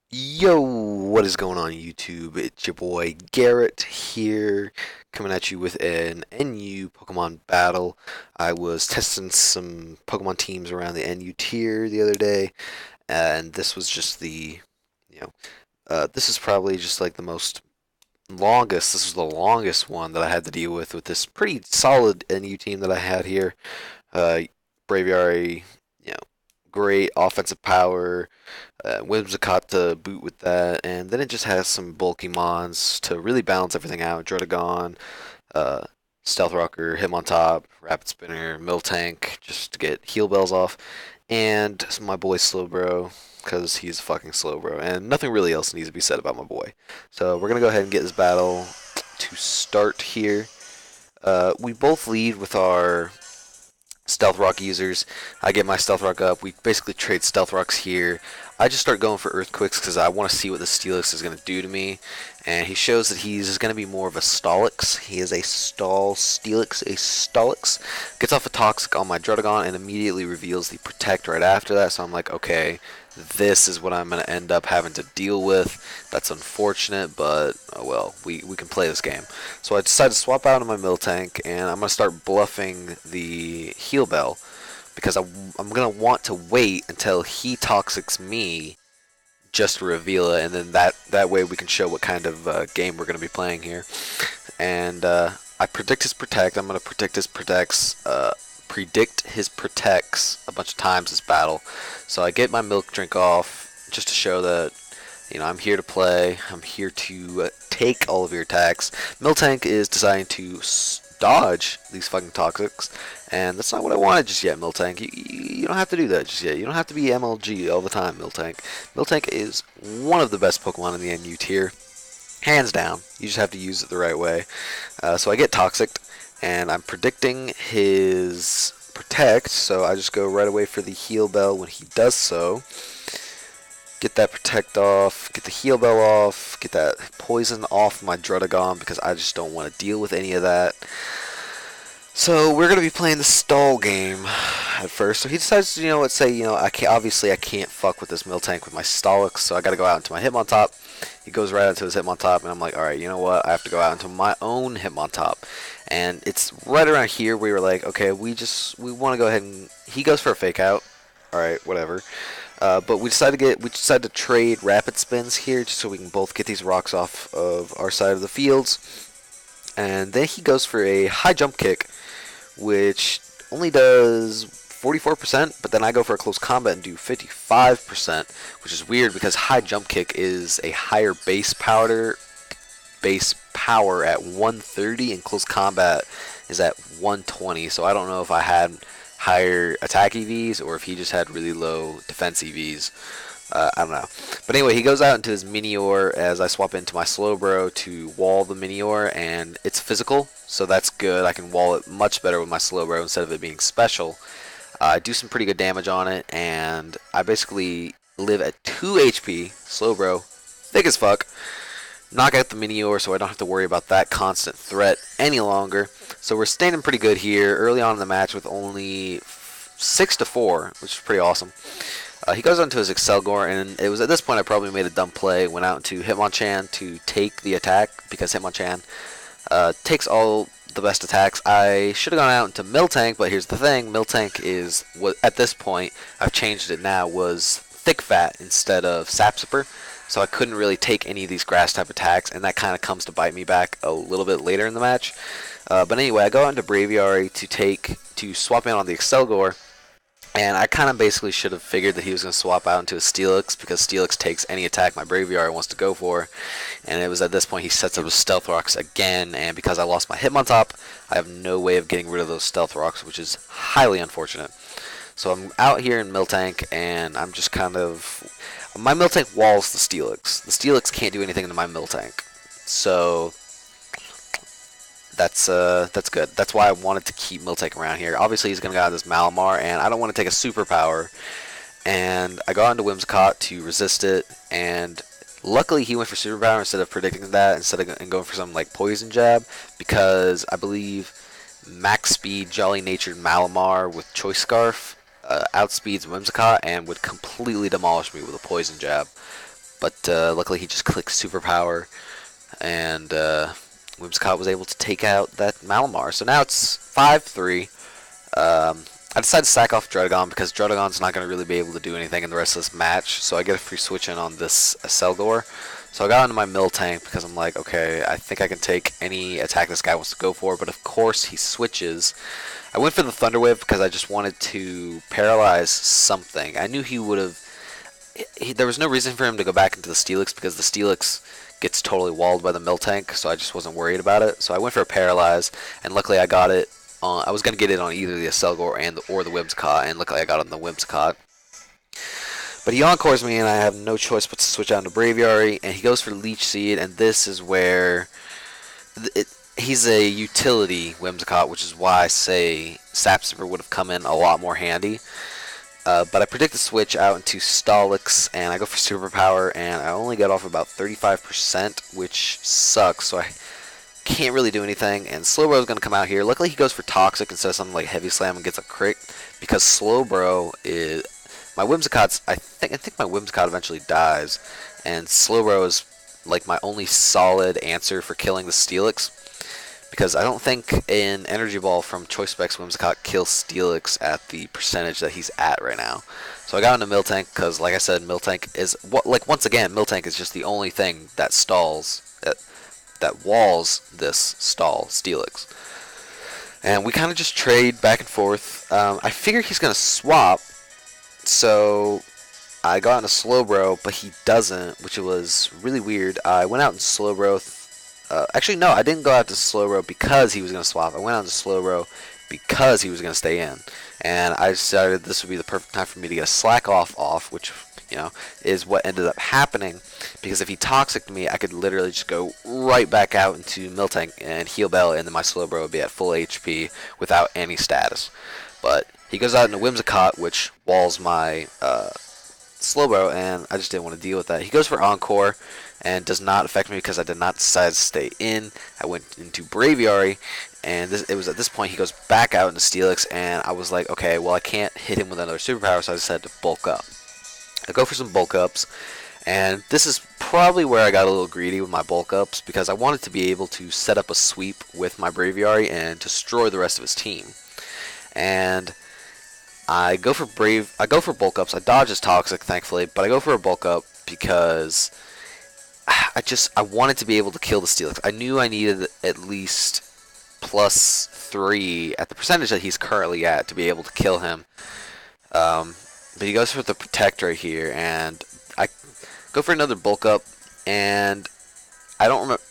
Yo, what is going on YouTube? It's your boy Garrett here, coming at you with an NU Pokemon battle. I was testing some Pokemon teams around the NU tier the other day, and this was just you know, this is probably just like the most longest, this was the longest one that I had to deal with this pretty solid NU team that I had here. Uh, Braviary, you know, great offensive power. Whimsicott to boot with that, and then it just has some bulky mons to really balance everything out. Druddigon, uh, Stealth Rocker, Hitmontop, Rapid Spinner, Miltank, just to get heal bells off, and my boy Slowbro, because he's fucking Slowbro, and nothing really else needs to be said about my boy. So we're gonna go ahead and get this battle to start here. We both lead with our Stealth Rock users. I get my Stealth Rock up. We basically trade Stealth Rocks here. I just start going for Earthquakes because I want to see what the Steelix is going to do to me. And he shows that he's going to be more of a Stolix. He is a Steelix, a Stolix. Gets off a Toxic on my Druddigon and immediately reveals the Protect right after that. So I'm like, okay, this is what I'm going to end up having to deal with. That's unfortunate, but oh well, we can play this game. So I decided to swap out of my Miltank, and I'm going to start bluffing the Heal Bell because I'm going to want to wait until he Toxics me just to reveal it, and then that way we can show what kind of game we're going to be playing here. And I predict his Protect. I'm going to predict his protects a bunch of times this battle. So I get my milk drink off just to show that I'm here to play. I'm here to take all of your attacks. Miltank is deciding to dodge these fucking Toxics, and that's not what I wanted just yet, Miltank. You don't have to do that just yet. You don't have to be MLG all the time, Miltank. Miltank is one of the best Pokemon in the NU tier. Hands down. You just have to use it the right way. So I get Toxic, and I'm predicting his Protect, so I just go right away for the Heal Bell when he does so. Get that Protect off, get the Heal Bell off, get that Poison off my Druddigon because I just don't want to deal with any of that. So we're gonna be playing the stall game at first. So he decides to, let's say, I can't fuck with this Miltank with my Stolix, so I gotta go out into my Hitmontop. He goes right into his Hitmontop, and I'm like, alright, you know what? I have to go out into my own Hitmontop. And it's right around here where we were like, okay, we want to go ahead and he goes for a fake out. Alright, whatever. But we decided to trade rapid spins here just so we can both get these rocks off of our side of the fields. And then he goes for a high jump kick, which only does 44%, but then I go for a close combat and do 55%, which is weird because high jump kick is a higher base power at 130, and close combat is at 120. So I don't know if I had higher attack EVs or if he just had really low defense EVs. I don't know. But anyway, he goes out into his Minior as I swap into my Slowbro to wall the Minior, and it's physical, so that's good. I can wall it much better with my Slowbro instead of it being special. I do some pretty good damage on it, and I basically live at 2 HP. Slowbro, thick as fuck. Knock out the Minior so I don't have to worry about that constant threat any longer. So we're standing pretty good here early on in the match with only 6-4, which is pretty awesome. He goes onto his Excelgor, and it was at this point I probably made a dumb play. Went out into Hitmonchan to take the attack because Hitmonchan takes all the best attacks. I should have gone out into Miltank, but here's the thing: Miltank is what at this point I've changed it now was Thick Fat instead of Sapsipper, so I couldn't really take any of these grass type attacks, and that kind of comes to bite me back a little bit later in the match. But anyway, I go out into Braviary to swap in on the Excelgor. And I kind of basically should have figured that he was going to swap out into a Steelix because Steelix takes any attack my Braviary wants to go for. And it was at this point he sets up his Stealth Rocks again, and because I lost my Hitmontop, I have no way of getting rid of those Stealth Rocks, which is highly unfortunate. So I'm out here in Miltank, and I'm just kind of... My Miltank walls the Steelix. The Steelix can't do anything to my Miltank. So... That's good. That's why I wanted to keep Miltank around here. Obviously, he's going to go out this Malamar, and I don't want to take a superpower. And I got into Whimsicott to resist it, and luckily he went for superpower instead of predicting that, instead of going for some like poison jab, because I believe max speed Jolly Natured Malamar with Choice Scarf outspeeds Whimsicott and would completely demolish me with a poison jab. but luckily he just clicked Superpower, and Whimsicott was able to take out that Malamar. So now it's 5-3. I decided to sack off Druddigon because Druddigon's not going to really be able to do anything in the rest of this match, so I get a free switch in on this Selgor. So I got into my Miltank because I'm like, okay, I think I can take any attack this guy wants to go for, but of course he switches. I went for the Thunder Wave because I just wanted to paralyze something. I knew he would have... There was no reason for him to go back into the Steelix because the Steelix gets totally walled by the Miltank, so I just wasn't worried about it. So I went for a Paralyze, and luckily I got it. I was going to get it on either the Selgor or the Whimsicott, and luckily I got it on the Whimsicott. But he encores me, and I have no choice but to switch out to Braviary, and he goes for Leech Seed, and this is where he's a utility Whimsicott, which is why I say Sap Sipper would have come in a lot more handy. But I predict the switch out into Stolix, and I go for Superpower, and I only get off about 35%, which sucks, so I can't really do anything. And Slowbro is going to come out here. Luckily, he goes for Toxic instead of something like Heavy Slam and gets a crit, because Slowbro is... My Whimsicott's... I think my Whimsicott eventually dies, and Slowbro is like my only solid answer for killing the Steelix. Because I don't think an Energy Ball from Choice Specs Whimsicott kills Steelix at the percentage that he's at right now. So I got into Miltank because, like I said, Miltank is once again, Miltank is just the only thing that stalls that walls this stall Steelix. And we kind of just trade back and forth. I figure he's gonna swap, so I got into Slowbro, but he doesn't, which was really weird. I went out in Slowbro. Actually, no, I didn't go out to Slowbro because he was going to swap. I went out to Slowbro because he was going to stay in. And I decided this would be the perfect time for me to get a Slack off, which, you know, is what ended up happening. Because if he Toxic'd me, I could literally just go right back out into Miltank and Heal Bell, and then my Slowbro would be at full HP without any status. But he goes out into Whimsicott, which walls my Slowbro, and I just didn't want to deal with that. He goes for Encore, and does not affect me because I did not decide to stay in. I went into Braviary, and it was at this point he goes back out into Steelix, and I was like, okay, well I can't hit him with another superpower, so I decided to bulk up. I go for some bulk ups, and this is probably where I got a little greedy with my bulk ups because I wanted to be able to set up a sweep with my Braviary and destroy the rest of his team. And I go for bulk ups. I dodge his Toxic, thankfully, but I go for a bulk up because I wanted to be able to kill the Steelix. I knew I needed at least +3 at the percentage that he's currently at to be able to kill him. But he goes for the Protect right here, and I go for another bulk up, and I don't remember.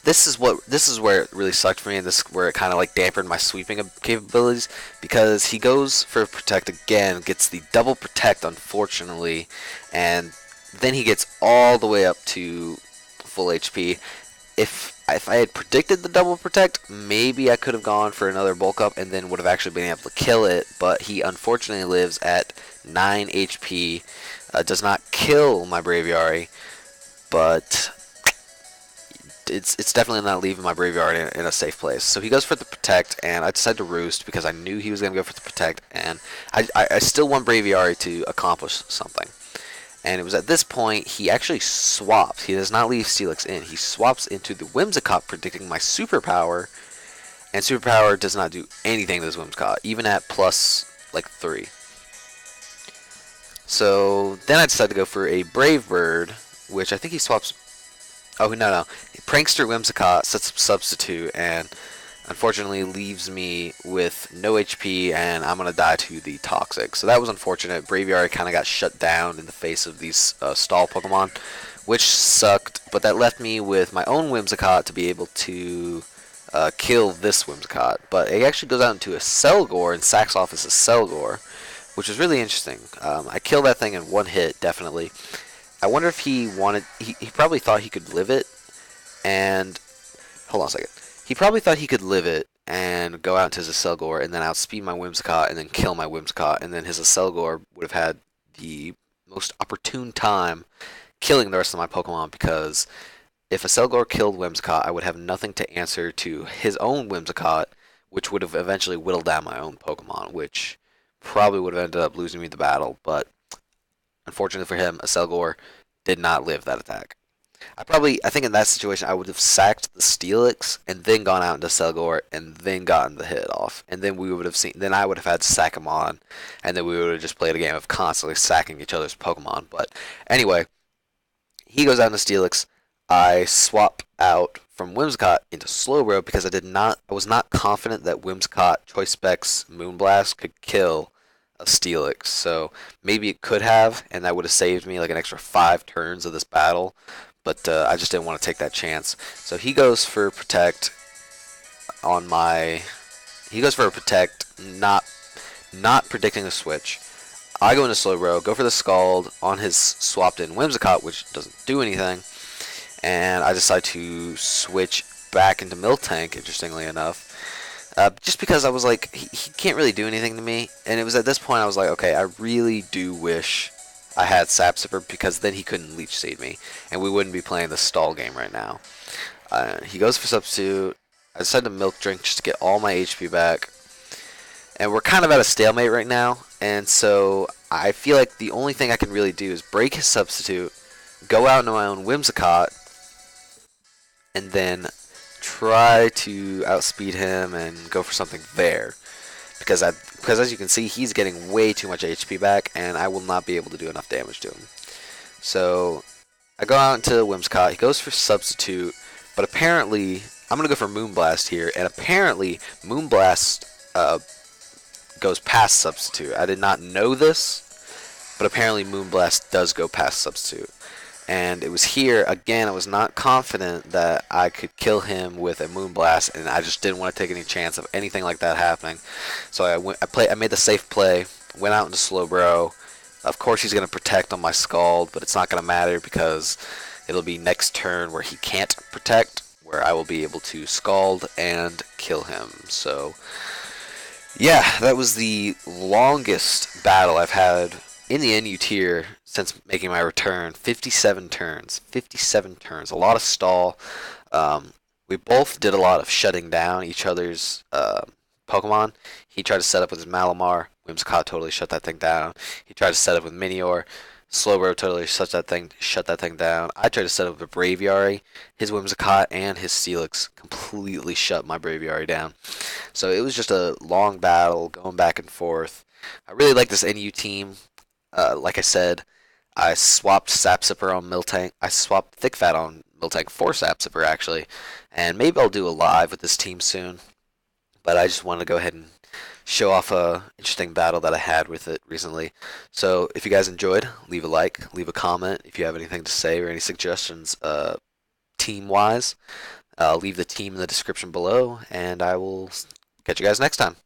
This is where it really sucked for me, and this is where it kind of like dampened my sweeping capabilities, because he goes for Protect again, gets the double Protect unfortunately, and then he gets all the way up to full HP. If I had predicted the double Protect, maybe I could have gone for another bulk up and then would have actually been able to kill it, but he unfortunately lives at 9 HP, does not kill my Braviary, but it's definitely not leaving my Braviary in a safe place. So he goes for the Protect, and I decided to Roost because I knew he was going to go for the Protect, and I still want Braviary to accomplish something. And it was at this point he actually swaps. He does not leave Steelix in. He swaps into the Whimsicott, predicting my Superpower, and Superpower does not do anything to this Whimsicott, even at +3. So then I decided to go for a Brave Bird, which I think he swaps. Oh no, Prankster Whimsicott sets up Substitute, and unfortunately leaves me with no HP, and I'm going to die to the Toxic. So that was unfortunate. Braviary kind of got shut down in the face of these stall Pokemon, which sucked, but that left me with my own Whimsicott to be able to kill this Whimsicott. But it actually goes out into a Selgor and sacks off as a Selgor, which is really interesting. I killed that thing in one hit, definitely. I wonder if he wanted... He probably thought he could live it, and... Hold on a second. He probably thought he could live it and go out into his Selgor and then outspeed my Whimsicott and then kill my Whimsicott, and then his Selgor would have had the most opportune time killing the rest of my Pokemon, because if a Selgor killed Whimsicott, I would have nothing to answer to his own Whimsicott, which would have eventually whittled down my own Pokemon, which probably would have ended up losing me the battle, but unfortunately for him, a Selgor did not live that attack. I think in that situation, I would have sacked the Steelix and then gone out into Selgor and then gotten the hit off. And then we would have seen, then I would have had to sack him on. And then we would have just played a game of constantly sacking each other's Pokemon. But anyway, he goes out into Steelix. I swap out from Whimsicott into Slowbro because I was not confident that Whimsicott Choice Specs Moonblast could kill a Steelix. So maybe it could have, and that would have saved me like an extra 5 turns of this battle. But I just didn't want to take that chance. So he goes for Protect on my. He goes for a Protect, not predicting a switch. I go into Slowbro, go for the Scald on his swapped in Whimsicott, which doesn't do anything, and I decide to switch back into Miltank, interestingly enough. Just because I was like, he can't really do anything to me, and it was at this point I was like, okay, I really do wish I had Sapsipper because then he couldn't Leech Seed me, and we wouldn't be playing the stall game right now. He goes for Substitute. I decided to Milk Drink just to get all my HP back. And we're kind of at a stalemate right now, and so I feel like the only thing I can really do is break his Substitute, go out into my own Whimsicott, and then try to outspeed him and go for something there. Because as you can see, he's getting way too much HP back, and I will not be able to do enough damage to him. So I go out into Whimsicott. He goes for Substitute, but apparently I'm going to go for Moonblast here, and apparently Moonblast goes past Substitute. I did not know this, but apparently Moonblast does go past Substitute. And it was here, again, I was not confident that I could kill him with a Moonblast, and I just didn't want to take any chance of anything like that happening. So I made the safe play, went out into Slowbro. Of course he's going to Protect on my Scald, but it's not going to matter because it'll be next turn where he can't Protect, where I will be able to Scald and kill him. So yeah, that was the longest battle I've had in the NU tier since making my return. 57 turns. 57 turns. A lot of stall. We both did a lot of shutting down each other's Pokemon. He tried to set up with his Malamar. Whimsicott totally shut that thing down. He tried to set up with Minior. Slowbro totally shut that thing down. I tried to set up with Braviary. His Whimsicott and his Steelix completely shut my Braviary down. So it was just a long battle, going back and forth. I really like this NU team. Like I said, I swapped Sapsipper on Miltank. I swapped Thick Fat on Miltank for Sapsipper, actually. And maybe I'll do a live with this team soon. But I just wanted to go ahead and show off a interesting battle that I had with it recently. So if you guys enjoyed, leave a like, leave a comment if you have anything to say or any suggestions team-wise. Leave the team in the description below, and I will catch you guys next time.